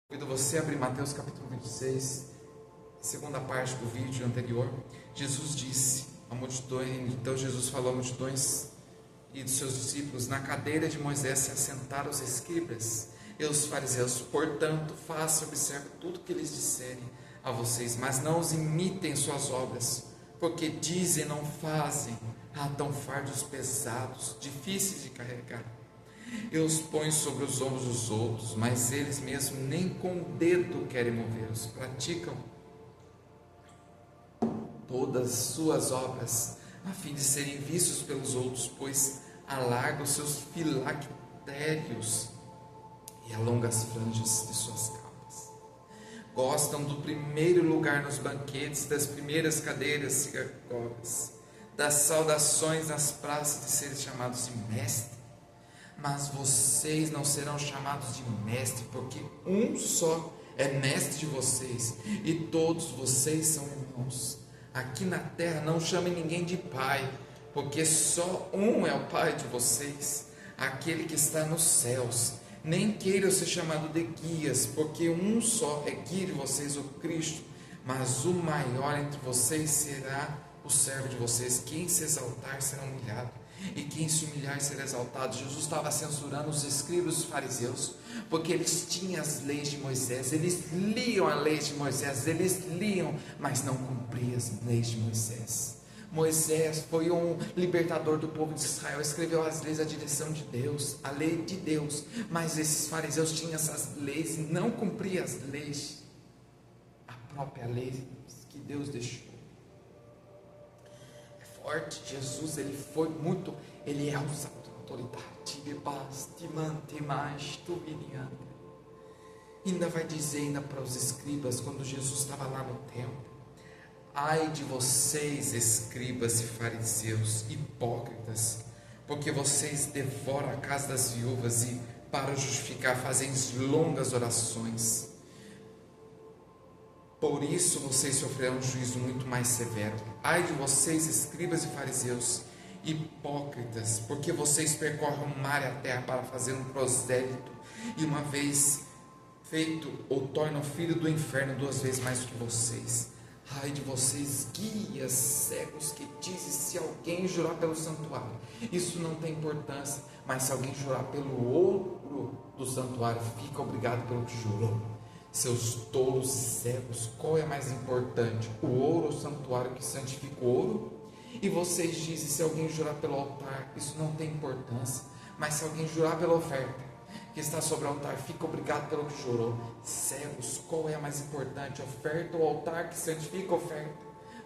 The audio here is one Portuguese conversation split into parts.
Convido você a abrir Mateus capítulo 26, segunda parte do vídeo anterior. Jesus disse a multidão, então Jesus falou a multidões e dos seus discípulos: na cadeira de Moisés se assentaram os escribas e os fariseus, portanto, façam e observem tudo o que eles disserem a vocês, mas não os imitem suas obras, porque dizem e não fazem. Atam fardos pesados, difíceis de carregar, e os põem sobre os ombros dos outros, mas eles mesmos nem com o dedo querem movê-los. Praticam todas as suas obras a fim de serem vistos pelos outros, pois alargam os seus filactérios e alongam as franjas de suas capas. Gostam do primeiro lugar nos banquetes, das primeiras cadeiras sinagogas, das saudações nas praças, de serem chamados de mestre. Mas vocês não serão chamados de mestre, porque um só é mestre de vocês, e todos vocês são irmãos. Aqui na terra não chamem ninguém de pai, porque só um é o pai de vocês, aquele que está nos céus. Nem queiram ser chamados de guias, porque um só é guia de vocês, o Cristo. Mas o maior entre vocês será o servo de vocês. Quem se exaltar será humilhado, e quem se humilhar será exaltado. Jesus estava censurando os escribas e os fariseus, porque eles tinham as leis de Moisés, eles liam a lei de Moisés, eles liam, mas não cumpriam as leis de Moisés. Moisés foi um libertador do povo de Israel, escreveu as leis, a direção de Deus, a lei de Deus, mas esses fariseus tinham essas leis e não cumpriam as leis, a própria lei que Deus deixou. Forte. Jesus, ele é autoridade, ainda vai dizer ainda para os escribas, quando Jesus estava lá no templo: ai de vocês, escribas e fariseus, hipócritas, porque vocês devoram a casa das viúvas e, para justificar, fazem longas orações. Por isso vocês sofrerão um juízo muito mais severo. Ai de vocês, escribas e fariseus, hipócritas, porque vocês percorrem o mar e a terra para fazer um prosélito, e uma vez feito, ou tornam filho do inferno 2 vezes mais do que vocês. Ai de vocês, guias cegos, que dizem: se alguém jurar pelo santuário, isso não tem importância, mas se alguém jurar pelo ouro do santuário, fica obrigado pelo que jurou. Seus tolos e cegos, qual é mais importante, o ouro ou o santuário que santifica o ouro? E vocês dizem: se alguém jurar pelo altar, isso não tem importância, mas se alguém jurar pela oferta que está sobre o altar, fica obrigado pelo que jurou. Cegos, qual é a mais importante, a oferta ou o altar que santifica a oferta?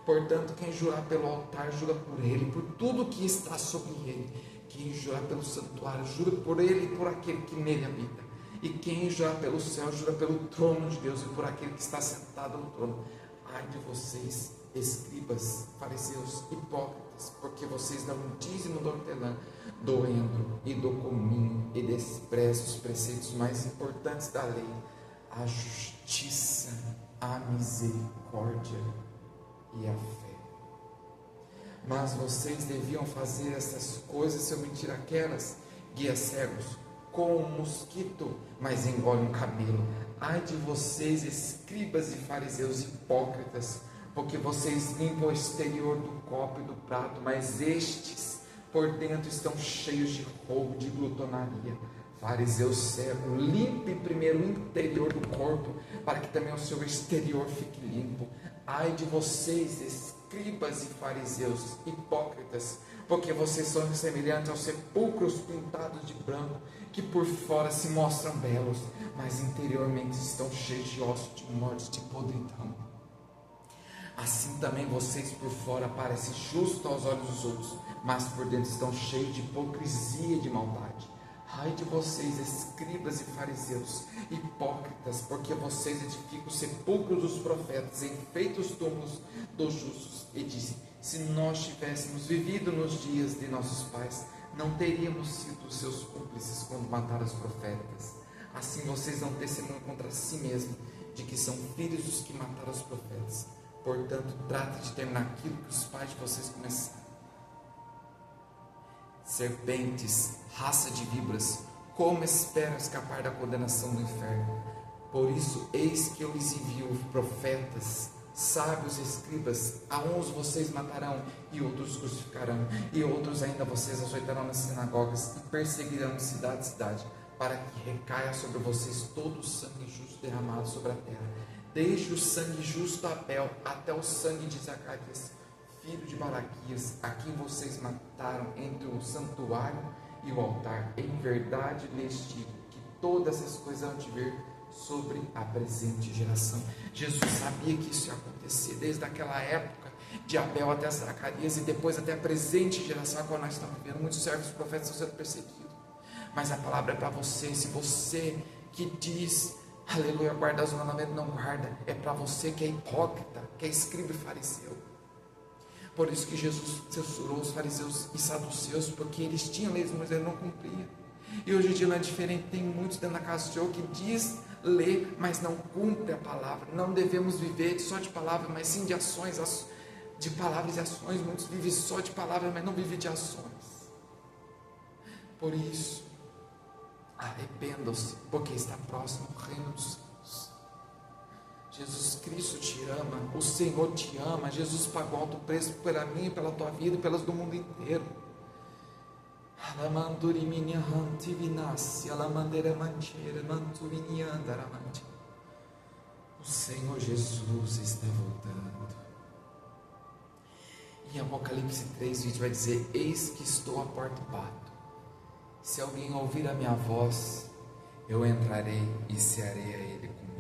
Portanto, quem jurar pelo altar, jura por ele, por tudo que está sobre ele. Quem jurar pelo santuário, jura por ele e por aquele que nele habita. E quem jurar pelo céu, jura pelo trono de Deus e por aquele que está sentado no trono. Ai de vocês, escribas, fariseus, hipócritas, porque vocês dão um dízimo do hortelã, do endro e do cominho, e desprezam os preceitos mais importantes da lei: a justiça, a misericórdia e a fé. Mas vocês deviam fazer essas coisas se omitir aquelas. Guias cegos, com um mosquito, mas engole um camelo. Ai de vocês, escribas e fariseus, hipócritas, porque vocês limpam o exterior do copo e do prato, mas estes por dentro estão cheios de roubo, de glutonaria. Fariseu cego, limpe primeiro o interior do corpo, para que também o seu exterior fique limpo. Ai de vocês, escribas e fariseus, hipócritas, porque vocês são semelhantes aos sepulcros pintados de branco, que por fora se mostram belos, mas interiormente estão cheios de ossos, de morte, de podridão. Assim também vocês por fora parecem justos aos olhos dos outros, mas por dentro estão cheios de hipocrisia e de maldade. Ai de vocês, escribas e fariseus, hipócritas, porque vocês edificam os sepulcros dos profetas, enfeitam os túmulos dos justos, e dizem: se nós tivéssemos vivido nos dias de nossos pais, não teríamos sido seus cúmplices quando mataram os profetas. Assim vocês não testemunham contra si mesmos de que são filhos dos que mataram os profetas. Portanto, trate de terminar aquilo que os pais de vocês começaram. Serpentes, raça de víboras, como esperam escapar da condenação do inferno? Por isso, eis que eu lhes envio profetas, sábios e escribas, a uns vocês matarão e outros crucificarão, e outros ainda vocês açoitarão nas sinagogas e perseguirão de cidade em cidade, para que recaia sobre vocês todo o sangue justo derramado sobre a terra, desde o sangue justo de Abel até o sangue de Zacarias, filho de Baraquias, a quem vocês mataram entre o santuário e o altar. Em verdade lhes digo que todas essas coisas hão de vir sobre a presente geração. Jesus sabia que isso ia acontecer, desde aquela época de Abel até Zacarias, e depois até a presente geração, agora nós estamos vivendo. Muitos servos profetas estão sendo perseguidos, mas a palavra é para você. Se você que diz, aleluia, guarda os mandamentos, não guarda, é para você que é hipócrita, que é escriba e fariseu. Por isso que Jesus censurou os fariseus e saduceus, porque eles tinham leis, mas eles não cumpriam. E hoje em dia não é diferente, tem muitos dentro da casa do Senhor que diz ler, mas não cumpre a palavra. Não devemos viver só de palavras, mas sim de ações, de palavras e ações. Muitos vivem só de palavras, mas não vivem de ações. Por isso, arrependam-se, porque está próximo o reino dos céus. Jesus Cristo te ama, o Senhor te ama. Jesus pagou alto preço pela minha, pela tua vida e pelas do mundo inteiro. O Senhor Jesus está voltando. Em Apocalipse 3:20 vai dizer: eis que estou à porta e bato. Se alguém ouvir a minha voz, eu entrarei e cearei a ele comigo.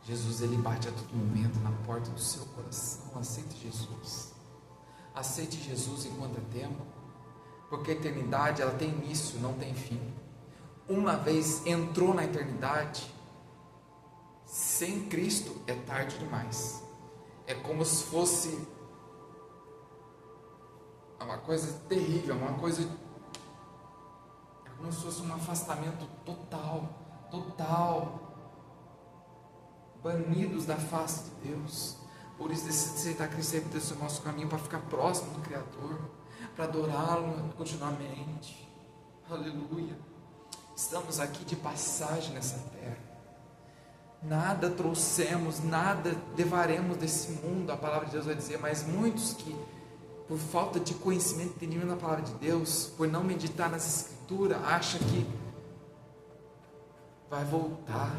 Jesus, ele bate a todo momento na porta do seu coração. Aceite Jesus. Aceite Jesus enquanto é tempo, porque a eternidade, ela tem início, não tem fim. Uma vez entrou na eternidade, sem Cristo é tarde demais. É como se fosse uma coisa terrível, uma coisa, é como se fosse um afastamento total, banidos da face de Deus. Por isso decide aceitar Cristo e ter o nosso caminho, para ficar próximo do Criador, para adorá-lo continuamente. Aleluia. Estamos aqui de passagem nessa terra. Nada trouxemos, nada levaremos desse mundo, a palavra de Deus vai dizer. Mas muitos que, por falta de conhecimento e entendimento da palavra de Deus, por não meditar nas escrituras, acham que vai voltar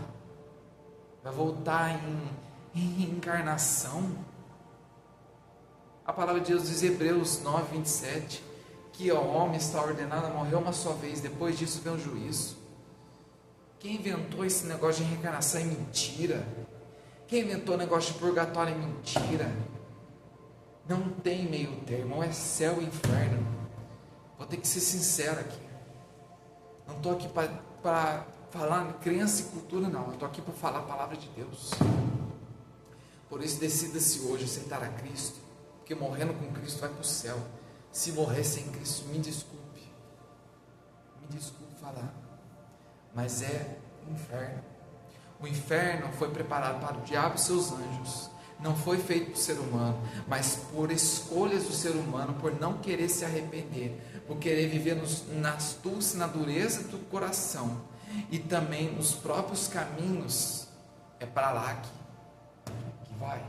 em encarnação. A palavra de Deus diz em Hebreus 9:27 que o homem está ordenado a morrer uma só vez, depois disso vem o juízo. Quem inventou esse negócio de reencarnação é mentira. Quem inventou o negócio de purgatório é mentira. Não tem meio termo, ou é céu e inferno. Vou ter que ser sincero aqui. Não estou aqui para falar crença e cultura, não. Eu estou aqui para falar a palavra de Deus. Por isso, decida-se hoje aceitar a Cristo, porque morrendo com Cristo vai para o céu. Se morrer sem Cristo, me desculpe falar, mas é inferno. O inferno foi preparado para o diabo e seus anjos. Não foi feito por ser humano, mas por escolhas do ser humano, por não querer se arrepender, por querer viver na astúcia, na dureza do coração, e também nos próprios caminhos. É para lá que vai.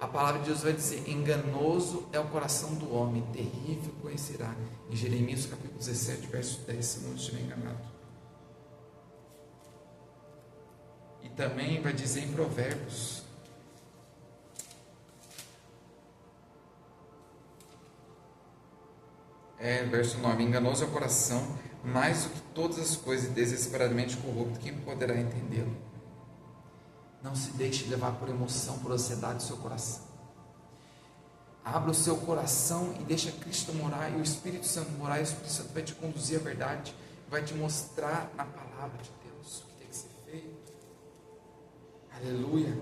A palavra de Deus vai dizer: enganoso é o coração do homem, terrível conhecerá. Em Jeremias capítulo 17, verso 10, se não estiver enganado. E também vai dizer em Provérbios, verso 9: enganoso é o coração, mais do que todas as coisas, desesperadamente corrupto, quem poderá entendê-lo? Não se deixe levar por emoção, por ansiedade do seu coração. Abra o seu coração e deixa Cristo morar, e o Espírito Santo morar, e o Espírito Santo vai te conduzir à verdade, vai te mostrar na palavra de Deus o que tem que ser feito. Aleluia.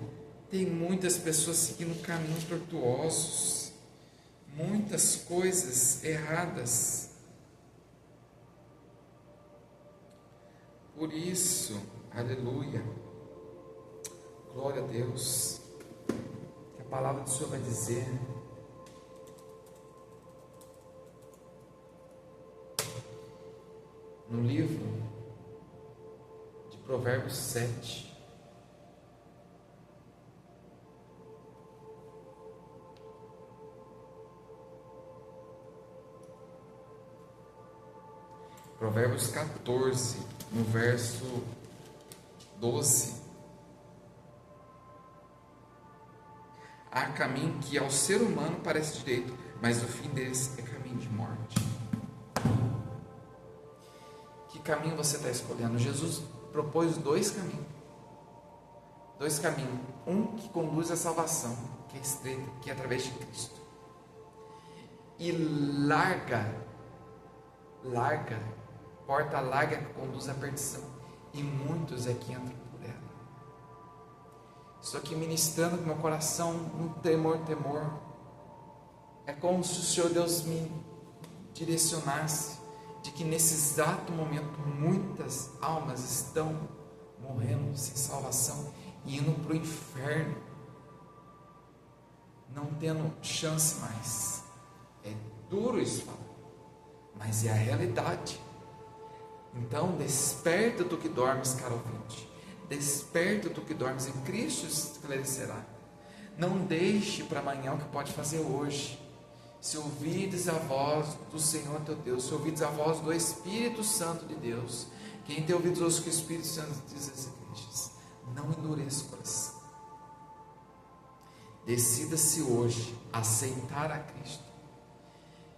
Tem muitas pessoas seguindo caminhos tortuosos, muitas coisas erradas. Por isso, aleluia, glória a Deus, que a palavra do Senhor vai dizer no livro de Provérbios 7. Provérbios 14, no verso 12. Há caminho que ao ser humano parece direito, mas o fim deles é caminho de morte. Que caminho você está escolhendo? Jesus propôs dois caminhos. Dois caminhos. Um que conduz à salvação, que é estreito, que é através de Cristo. E porta larga que conduz à perdição. E muitos é que entram por ela. Estou aqui ministrando com meu coração um temor. É como se o Senhor Deus me direcionasse de que nesse exato momento muitas almas estão morrendo sem salvação e indo para o inferno, não tendo chance mais. É duro isso falar, mas é a realidade. Então desperta tu que dormes, caro ouvinte. Desperta tu que dormes, e Cristo esclarecerá. Não deixe para amanhã o que pode fazer hoje. Se ouvides a voz do Senhor teu Deus, se ouvides a voz do Espírito Santo de Deus, quem tem ouvido ouça o que o Espírito Santo diz às igrejas, não endureça o coração. Decida-se hoje aceitar a Cristo.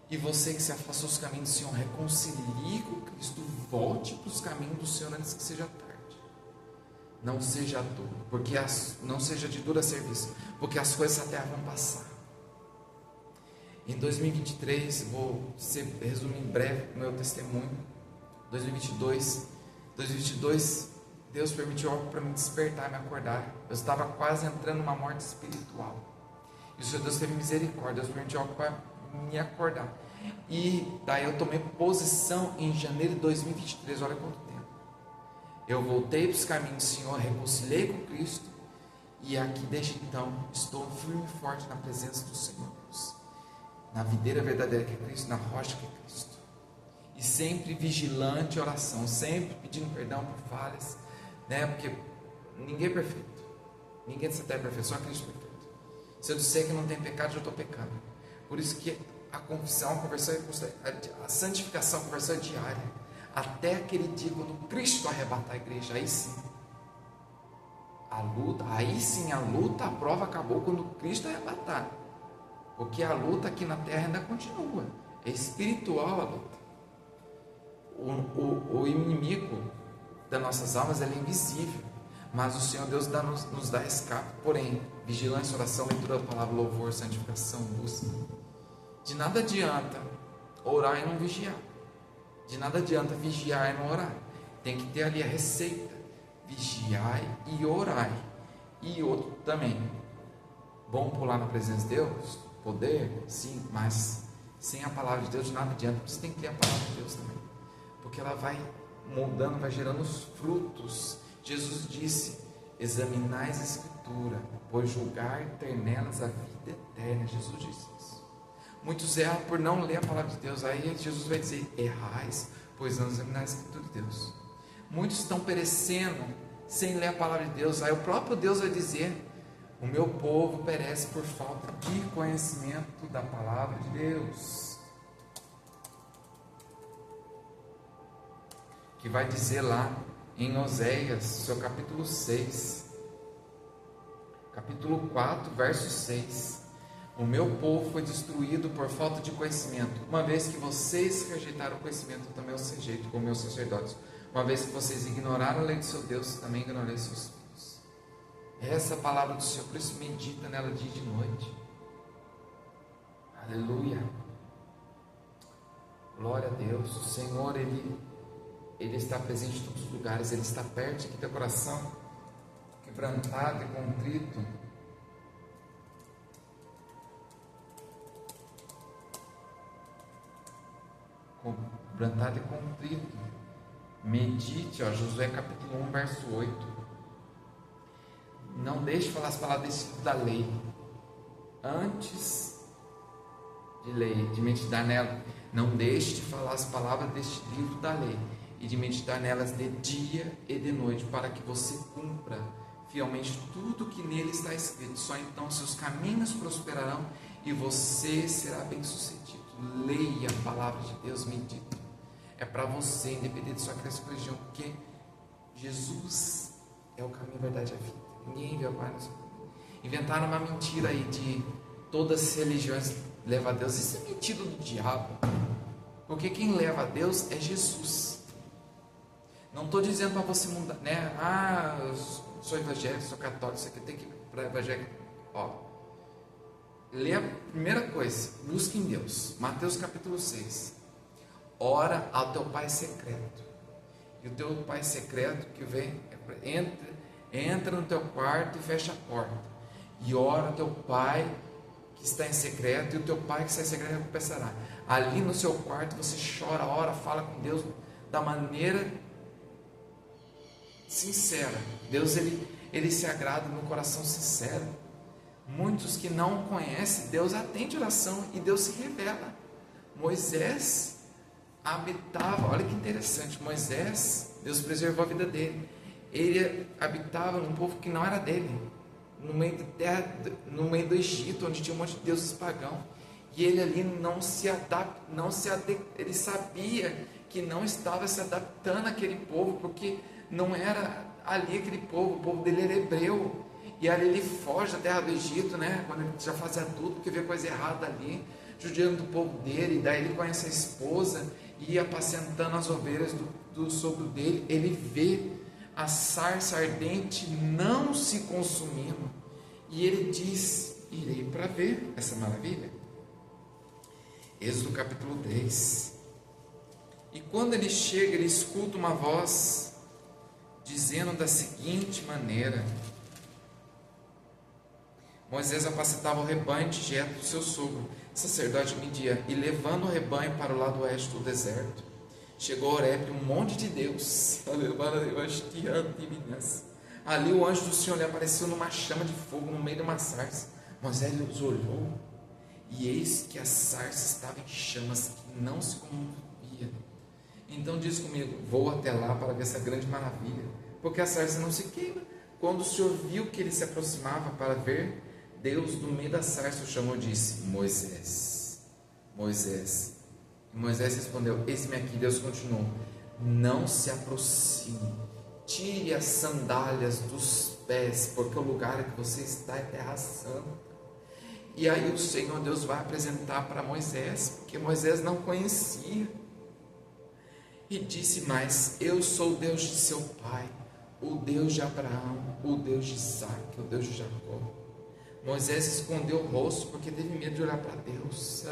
E você que se afastou dos caminhos do Senhor, reconcilie com Cristo, volte para os caminhos do Senhor antes que seja tarde. Não seja duro, não seja de dura serviço, porque as coisas da terra vão passar. Em 2023, vou resumir em breve o meu testemunho. 2022, Deus permitiu algo para me despertar, me acordar. Eu estava quase entrando numa morte espiritual. E o Senhor Deus teve misericórdia, Deus permitiu algo para me acordar. E daí eu tomei posição em janeiro de 2023, olha quanto tempo. Eu voltei para os caminhos do Senhor, reconciliei com Cristo, e aqui desde então estou firme e forte na presença do Senhor Deus, na videira verdadeira que é Cristo, na rocha que é Cristo, e sempre vigilante em oração, sempre pedindo perdão por falhas, né? Porque ninguém é perfeito, ninguém dessa terra é perfeito, só Cristo é perfeito. Se eu disser que não tem pecado, eu estou pecando. Por isso que a confissão, a santificação, a conversão é diária, até aquele dia quando Cristo arrebatar a igreja. Aí sim a luta, a prova acabou quando Cristo arrebatar, porque a luta aqui na terra ainda continua, é espiritual a luta. O inimigo das nossas almas, ele é invisível, mas o Senhor Deus nos dá escape. Porém, vigilância, oração, leitura da palavra, louvor, santificação, busca. De nada adianta orar e não vigiar. De nada adianta vigiar e não orar. Tem que ter ali a receita: vigiai e orai. E outro também, bom pular na presença de Deus, poder, sim, mas sem a palavra de Deus de nada adianta. Você tem que ter a palavra de Deus também, porque ela vai moldando, vai gerando os frutos. Jesus disse: examinai a Escritura, pois julgar ter nelas a vida eterna. Jesus disse isso. Muitos erram por não ler a palavra de Deus. Aí Jesus vai dizer: errais, pois não examinais a Escritura de Deus. Muitos estão perecendo sem ler a palavra de Deus. Aí o próprio Deus vai dizer: o meu povo perece por falta de conhecimento da palavra de Deus. Que vai dizer lá em Oséias, seu capítulo 6, capítulo 4, verso 6: o meu povo foi destruído por falta de conhecimento. Uma vez que vocês rejeitaram o conhecimento, eu também os rejeito como meus sacerdotes. Uma vez que vocês ignoraram a lei do seu Deus, também ignorei seus filhos. Essa é a palavra do Senhor, por isso medita nela dia e de noite. Aleluia. Glória a Deus. O Senhor, Ele está presente em todos os lugares. Ele está perto aqui do coração quebrantado e contrito. Quebrantado e contrito. Medite, Josué capítulo 1, verso 8. Não deixe de falar as palavras desse livro da lei antes de ler, de meditar nela. Não deixe de falar as palavras deste livro da lei, e de meditar nelas de dia e de noite, para que você cumpra fielmente tudo que nele está escrito. Só então seus caminhos prosperarão e você será bem-sucedido. Leia a palavra de Deus, medite. É para você, independente de sua crença ou religião, porque Jesus é o caminho, a verdade e a vida. Ninguém vê o Pai no seu caminho. Inventaram uma mentira aí de todas as religiões levam a Deus. Isso é mentira do diabo. Porque quem leva a Deus é Jesus. Não estou dizendo para você mudar, né? Eu sou evangélico, sou católico, você tem que ir para evangélico. Lê a primeira coisa, busque em Deus. Mateus capítulo 6. Ora ao teu Pai secreto. E o teu Pai secreto que vem, entra no teu quarto e fecha a porta. E ora ao teu Pai que está em secreto, e o teu Pai que está em secreto recompensará. Ali no seu quarto você chora, ora, fala com Deus da maneira sincera. Deus ele se agrada no coração sincero. Muitos que não conhecem, Deus atende oração e Deus se revela. Moisés habitava, olha que interessante, Moisés, Deus preservou a vida dele. Ele habitava num povo que não era dele, no meio de terra, no meio do Egito, onde tinha um monte de deuses pagãos. E ele ali ele sabia que não estava se adaptando àquele povo, porque não era ali aquele povo, o povo dele era hebreu. E ali ele foge da terra do Egito, né? Quando ele já fazia tudo, porque vê coisa errada ali, judiando do povo dele. Daí ele conhece a esposa e ia apacentando as ovelhas do sogro dele. Ele vê a sarça ardente não se consumindo, e ele diz: irei para ver essa maravilha. Êxodo capítulo 3. E quando ele chega, ele escuta uma voz dizendo da seguinte maneira: Moisés apacentava o rebanho de Jetro, seu sogro, sacerdote midian, e levando o rebanho para o lado oeste do deserto, chegou a Horebe, um monte de Deus. Ali o anjo do Senhor lhe apareceu numa chama de fogo no meio de uma sarça. Moisés olhou, e eis que a sarça estava em chamas, que não se comovia. Então diz comigo: vou até lá para ver essa grande maravilha, porque a sarça não se queima. Quando o Senhor viu que ele se aproximava para ver, Deus do meio da sarça o chamou e disse: Moisés, Moisés. E Moisés respondeu: eis-me aqui. Deus continuou: não se aproxime, tire as sandálias dos pés, porque o lugar que você está é terra santa. E aí o Senhor Deus vai apresentar para Moisés, porque Moisés não conhecia, e disse mais: eu sou o Deus de seu pai, o Deus de Abraão, o Deus de Isaac, o Deus de Jacó. Moisés escondeu o rosto porque teve medo de olhar para Deus.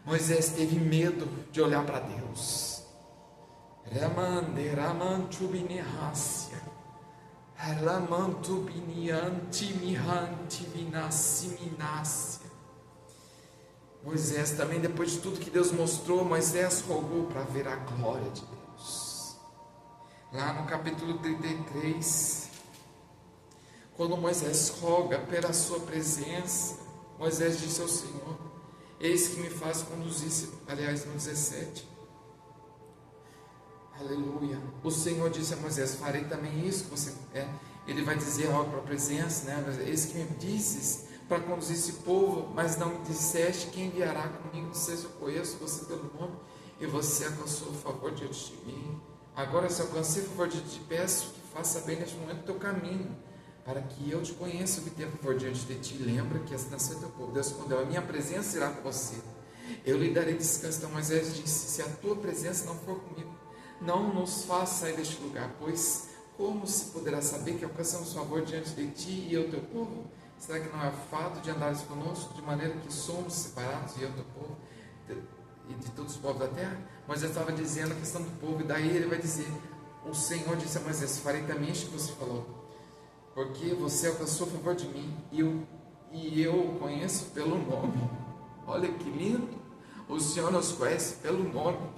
Moisés teve medo de olhar para Deus. Moisés também, depois de tudo que Deus mostrou, Moisés rogou para ver a glória de Deus. Lá no capítulo 33, quando Moisés roga pela sua presença, Moisés disse ao Senhor: eis que me faz conduzir. Aliás, no 17, aleluia, o Senhor disse a Moisés: farei também isso que você é. Ele vai dizer algo para a presença, né? Eis que me dizes para conduzir esse povo, mas não me disseste quem enviará comigo. Não sei se eu conheço você pelo nome, e você alcançou o favor diante de mim. Agora, se alcancei o favor diante de ti, peço que faça bem neste momento o teu caminho, para que eu te conheça e obtenha favor diante de ti. Lembra que essa nação é teu povo. Deus respondeu: a minha presença irá com você, eu lhe darei descanso. Então Moisés disse: se a tua presença não for comigo, não nos faça sair deste lugar, pois como se poderá saber que alcançamos favor diante de ti e eu teu povo? Será que não é fato de andares conosco, de maneira que somos separados, e eu teu povo, e de todos os povos da terra? Moisés estava dizendo a questão do povo, e daí ele vai dizer: o Senhor disse a Moisés: farei também isto que você falou, porque você alcançou o favor de mim, e eu o conheço pelo nome. Olha que lindo! O Senhor nos conhece pelo nome.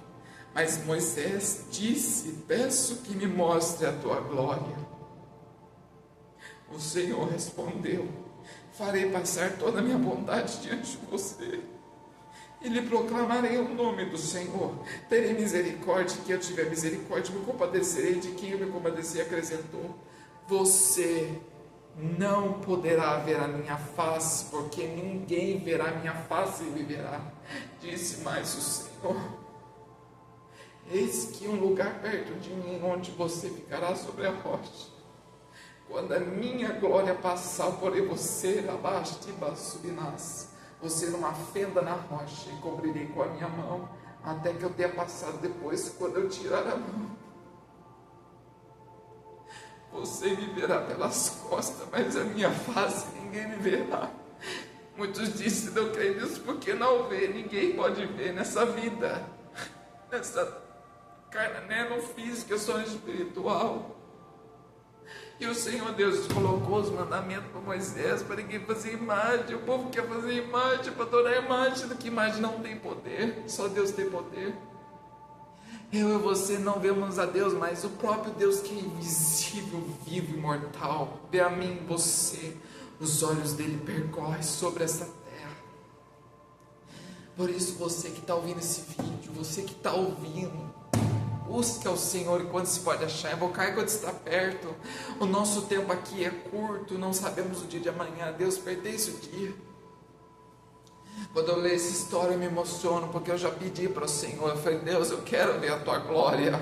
Mas Moisés disse: peço que me mostre a tua glória. O Senhor respondeu: farei passar toda a minha bondade diante de você, e lhe proclamarei o nome do Senhor. Terei misericórdia de quem eu tiver misericórdia, me compadecerei de quem eu me compadecer. Acrescentou: você não poderá ver a minha face, porque ninguém verá a minha face e viverá. Disse mais o Senhor: eis que um lugar perto de mim, onde você ficará sobre a rocha. Quando a minha glória passar, porém você abaixo e basubinás, você numa fenda na rocha, e cobrirei com a minha mão, até que eu tenha passado. Depois, quando eu tirar a mão, você me verá pelas costas, mas a minha face ninguém me verá. Muitos dizem: não creio nisso porque não vê. Ninguém pode ver nessa vida, nessa carne, né? No físico, eu sou um espiritual. E o Senhor Deus colocou os mandamentos para Moisés, para ninguém fazer imagem. O povo quer fazer imagem, para adorar a imagem, que imagem não tem poder, só Deus tem poder. Eu e você não vemos a Deus, mas o próprio Deus, que é invisível, vivo, imortal, vê a mim e você. Os olhos dele percorrem sobre essa terra. Por isso, você que está ouvindo esse vídeo, você que está ouvindo, busque ao Senhor enquanto se pode achar, invocar enquanto está perto. O nosso tempo aqui é curto, não sabemos o dia de amanhã. Deus pertence o dia. Quando eu leio essa história, eu me emociono, porque eu já pedi para o Senhor. Eu falei: Deus, eu quero ver a tua glória.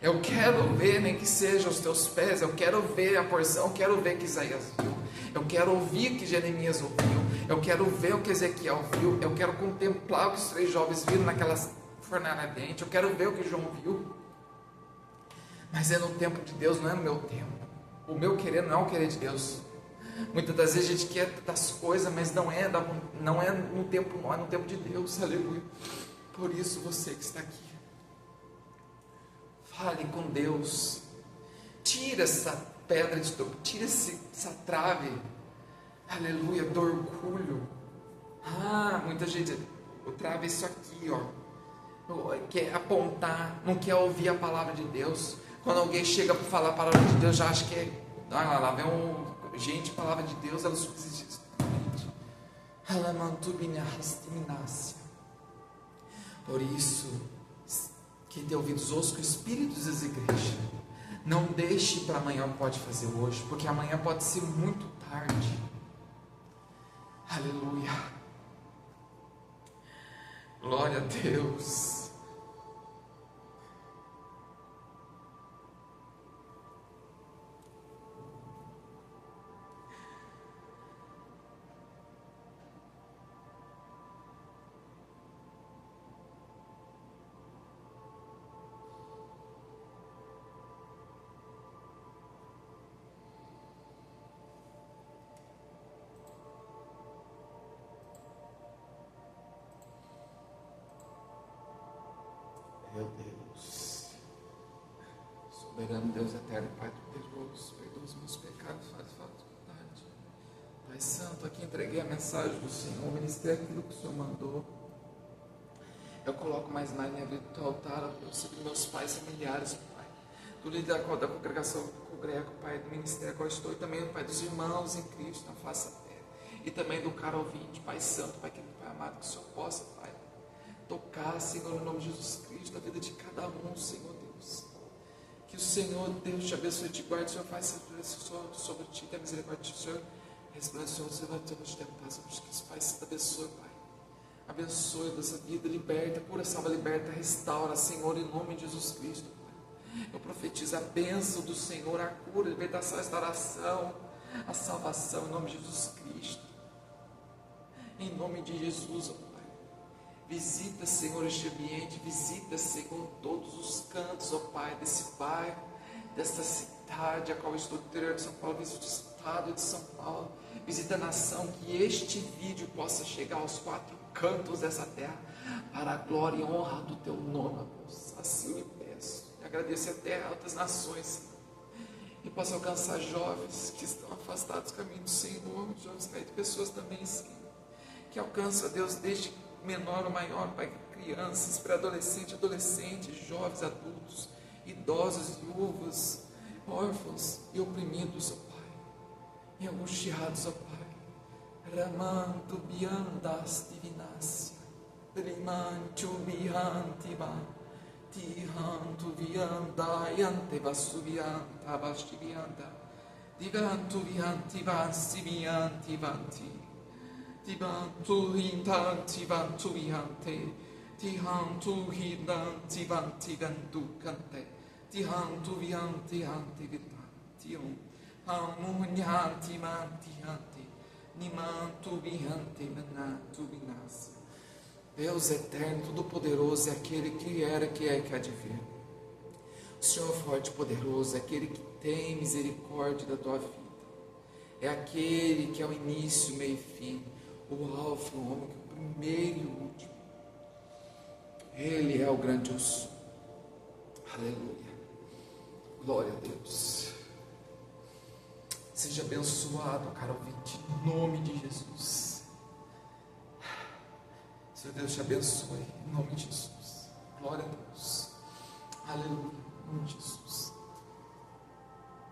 Eu quero ver, nem que seja os teus pés. Eu quero ver a porção, eu quero ver que Isaías viu. Eu quero ouvir o que Jeremias ouviu. Eu quero ver o que Ezequiel viu. Eu quero contemplar o que os 3 jovens viram naquelas fornalha ardente. Eu quero ver o que João viu. Mas é no tempo de Deus, não é no meu tempo. O meu querer não é o querer de Deus. Muitas das vezes a gente quer das coisas, mas não é no tempo de Deus. Aleluia. Por isso, você que está aqui, fale com Deus. Tira essa pedra de topo, tira essa trave, aleluia, do orgulho. Muita gente, o trave é isso aqui, ó. Quer apontar, não quer ouvir a palavra de Deus. Quando alguém chega para falar a palavra de Deus, já acha que é, lá vem gente, palavra de Deus, ela subsiste. Por isso, quem tem ouvidos ouça o Espírito das igrejas. Não deixe para amanhã o que pode fazer hoje, porque amanhã pode ser muito tarde. Aleluia. Glória a Deus. Meu Deus, soberano Deus eterno, Pai poderoso, perdoa os meus pecados, faz falta de vontade. Pai Santo, aqui entreguei a mensagem do Senhor, ministrei aquilo que o Senhor mandou. Eu coloco mais minha vida do teu altar, ó Deus, sobre meus pais familiares, Pai, do líder da congregação Greco, Pai, do ministério qual estou, e também, Pai, dos irmãos em Cristo na face da terra, e também do caro ouvinte, Pai Santo, Pai querido, Pai amado, que o Senhor possa, Pai, tocar, Senhor, no nome de Jesus Cristo, na vida de cada um, Senhor Deus. Que o Senhor Deus te abençoe e te guarde, o Senhor faz sobre ti, tenha misericórdia de ti, Senhor. Resplandeceu, Senhor, te dê paz, que o Pai Santo abençoe, Pai. Abençoe dessa vida, liberta, cura, salva, liberta, restaura, Senhor, em nome de Jesus Cristo, Pai. Eu profetizo a bênção do Senhor, a cura, a libertação, a restauração, a salvação, em nome de Jesus Cristo. Em nome de Jesus, ó Pai. Visita, Senhor, este ambiente, visita, Senhor, todos os cantos, ó Pai, desse bairro, desta cidade, a qual eu estou no interior de São Paulo, visita o estado de São Paulo, visita a nação, que este vídeo possa chegar aos 4 cantos dessa terra, para a glória e honra do Teu nome, ó Deus. Assim me peço, e agradeço até outras nações, Senhor, e possa alcançar jovens que estão afastados do caminho do Senhor, jovens caídos, pessoas também, Senhor, que alcançam, Deus, desde menor ou maior, Pai, crianças, pré-adolescentes, adolescentes, jovens, adultos, idosos, viúvas, órfãos e oprimidos, ó Pai, e angustiados, ó Pai. Ramantu biandas divinácia, rimantu biantiba, tihantu viandayante vasuvianta vastivianta, divantu vianti vasivianti vanti, divantu hintanti vantu viante, tihantu hintanti vanti venducante, tihantu vianti anti vitantium, hamunyanti manti anti, nimantu viante menantu vinassi. Deus eterno, todo-poderoso, é aquele que era, que é e que há de vir. O Senhor forte e poderoso é aquele que tem misericórdia da tua vida. É aquele que é o início, meio e fim, o alfa, o ômega, o primeiro e o último. Ele é o grande eu sou. Aleluia. Glória a Deus. Seja abençoado, caro ouvinte, em nome de Jesus. Senhor Deus te abençoe, em nome de Jesus. Glória a Deus. Aleluia, em nome de Jesus.